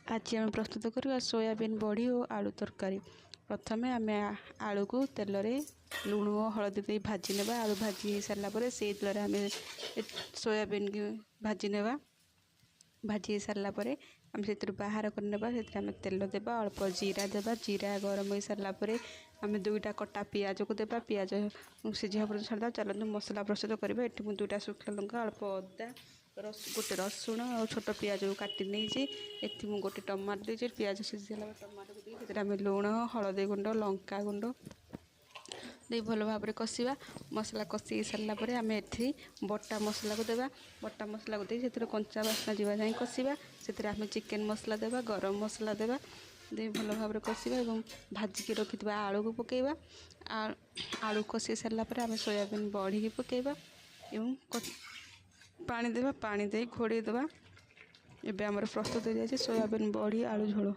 आज आम प्रस्तुत करवा सोयाबीन बड़ी और आलू तरकारी। प्रथमे आम आलू को तेल रे लुण और हलदी दे भाजी नेबा। आलू भाजी सारापर से तेल आम सोयाबीन की भाजी नेबा। भाजी सारापर आम से बाहर करनेबा। से आम तेल देबा, अल्प जीरा देबा। जीरा गरम हो सारापर आम दुईटा कटा पियाज को देबा। पियाज सीझा पर छाड़ा। चलते मसला प्रस्तुत करवा। ये मुझे दुईटा शुखला लंका, अल्प अदा, गोटे रसुण और छोट पियाज को काटी नहीं। ये मुझे गोटे टमाटो देती। पियाज सीझीला टमाटो को दी आम लुण, हलदी गुंड, लंका गुंड दे भल भाव में कषा। मसला कषि सारापर आम ए बटा मसला को देवा। बटा मसला को दे कंचा बास्ना जावा जाए कषा। से आम चिकेन मसला देवा, गरम मसला देवा। दे भल भाव में कषा और भाजिकी रखि आलू को पकेबा। आलू कषि सारापर आम सोयाबीन बड़ी की पकेबा एवं पानी देवा। पानी दे घोड़े देवा। एबे आमर प्रस्तुत हो जाए सोयाबीन बड़ी आलू झोल।